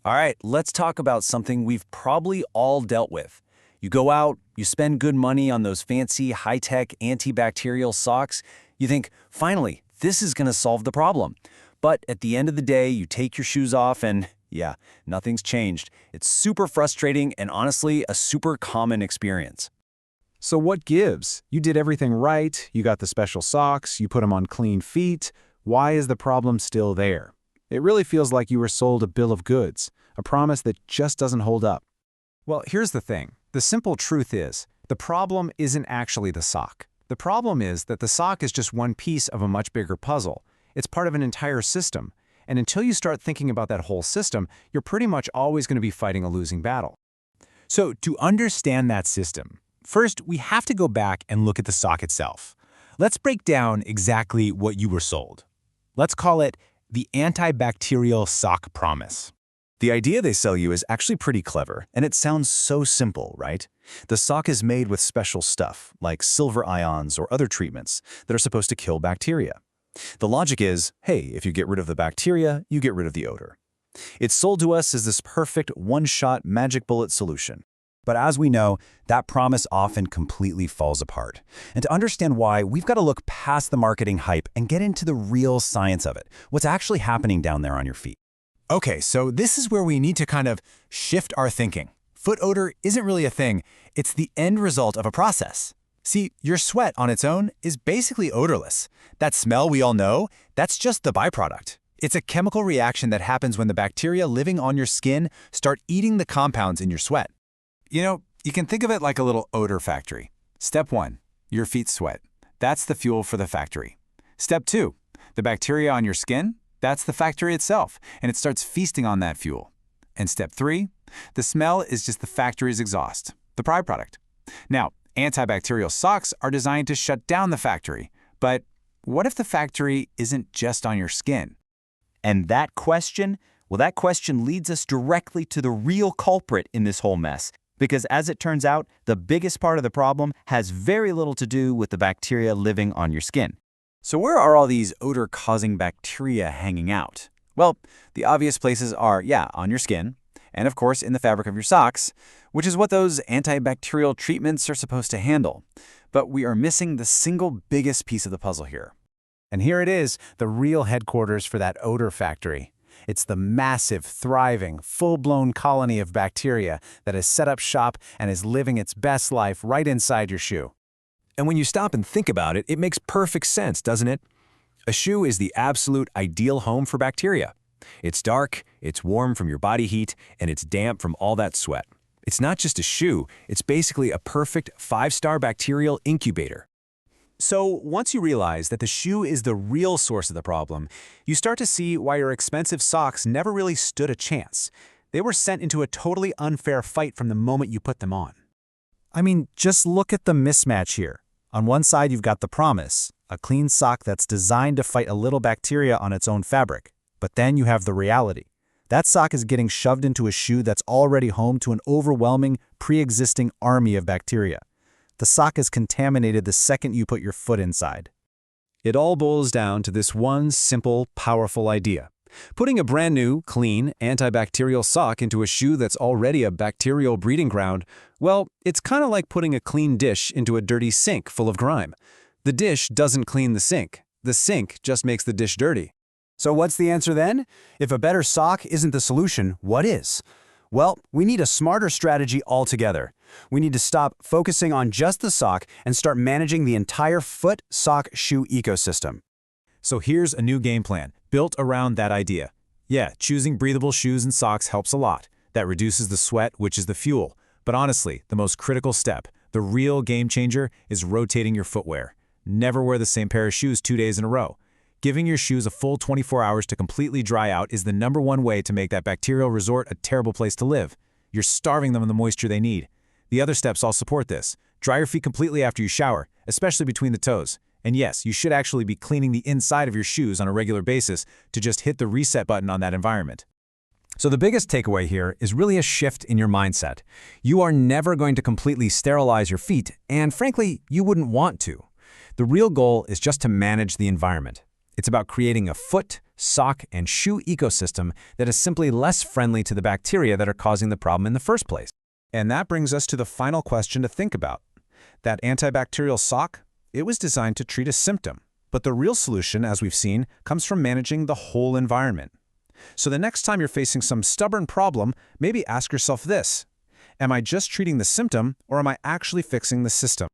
All right, let's talk about something we've probably all dealt with. You go out, you spend good money on those fancy, high-tech antibacterial socks. You think, finally, this is going to solve the problem. But at the end of the day, you take your shoes off and, yeah, nothing's changed. It's super frustrating and honestly, a super common experience. So what gives? You did everything right, you got the special socks, you put them on clean feet. Why is the problem still there? It really feels like you were sold a bill of goods, a promise that just doesn't hold up. Well, here's the thing. The simple truth is, the problem isn't actually the sock. The problem is that the sock is just one piece of a much bigger puzzle. It's part of an entire system. And until you start thinking about that whole system, you're pretty much always going to be fighting a losing battle. So to understand that system, first we have to go back and look at the sock itself. Let's break down exactly what you were sold. Let's call it the antibacterial sock promise. The idea they sell you is actually pretty clever, and it sounds so simple, right? The sock is made with special stuff, like silver ions or other treatments, that are supposed to kill bacteria. The logic is, hey, if you get rid of the bacteria, you get rid of the odor. It's sold to us as this perfect one-shot magic bullet solution. But as we know, that promise often completely falls apart. And to understand why, we've got to look past the marketing hype and get into the real science of it, what's actually happening down there on your feet. Okay, so this is where we need to kind of shift our thinking. Foot odor isn't really a thing, it's the end result of a process. See, your sweat on its own is basically odorless. That smell we all know, that's just the byproduct. It's a chemical reaction that happens when the bacteria living on your skin start eating the compounds in your sweat. You know, you can think of it like a little odor factory. Step 1, your feet sweat. That's the fuel for the factory. Step 2, the bacteria on your skin, that's the factory itself, and it starts feasting on that fuel. And step 3, the smell is just the factory's exhaust, the byproduct. Now, antibacterial socks are designed to shut down the factory, but what if the factory isn't just on your skin? And that question leads us directly to the real culprit in this whole mess. Because as it turns out, the biggest part of the problem has very little to do with the bacteria living on your skin. So where are all these odor-causing bacteria hanging out? Well, the obvious places are, on your skin, and of course in the fabric of your socks, which is what those antibacterial treatments are supposed to handle. But we are missing the single biggest piece of the puzzle here. And here it is, the real headquarters for that odor factory. It's the massive, thriving, full-blown colony of bacteria that has set up shop and is living its best life right inside your shoe. And when you stop and think about it, it makes perfect sense, doesn't it? A shoe is the absolute ideal home for bacteria. It's dark, it's warm from your body heat, and it's damp from all that sweat. It's not just a shoe, it's basically a perfect 5-star bacterial incubator. So once you realize that the shoe is the real source of the problem, you start to see why your expensive socks never really stood a chance. They were sent into a totally unfair fight from the moment you put them on. I mean, just look at the mismatch here. On one side, you've got the promise, a clean sock that's designed to fight a little bacteria on its own fabric. But then you have the reality. That sock is getting shoved into a shoe that's already home to an overwhelming, pre-existing army of bacteria. The sock is contaminated the second you put your foot inside. It all boils down to this one simple, powerful idea. Putting a brand new, clean, antibacterial sock into a shoe that's already a bacterial breeding ground, well, it's kind of like putting a clean dish into a dirty sink full of grime. The dish doesn't clean the sink just makes the dish dirty. So what's the answer then? If a better sock isn't the solution, what is? Well, we need a smarter strategy altogether. We need to stop focusing on just the sock and start managing the entire foot, sock, shoe ecosystem. So here's a new game plan, built around that idea. Yeah, choosing breathable shoes and socks helps a lot. That reduces the sweat, which is the fuel. But honestly, the most critical step, the real game changer, is rotating your footwear. Never wear the same pair of shoes 2 days in a row. Giving your shoes a full 24 hours to completely dry out is the #1 way to make that bacterial resort a terrible place to live. You're starving them of the moisture they need. The other steps all support this. Dry your feet completely after you shower, especially between the toes. And yes, you should actually be cleaning the inside of your shoes on a regular basis to just hit the reset button on that environment. So the biggest takeaway here is really a shift in your mindset. You are never going to completely sterilize your feet, and frankly, you wouldn't want to. The real goal is just to manage the environment. It's about creating a foot, sock and shoe ecosystem that is simply less friendly to the bacteria that are causing the problem in the first place. And that brings us to the final question to think about. That antibacterial sock, it was designed to treat a symptom. But the real solution, as we've seen, comes from managing the whole environment. So the next time you're facing some stubborn problem, maybe ask yourself this: am I just treating the symptom, or am I actually fixing the system?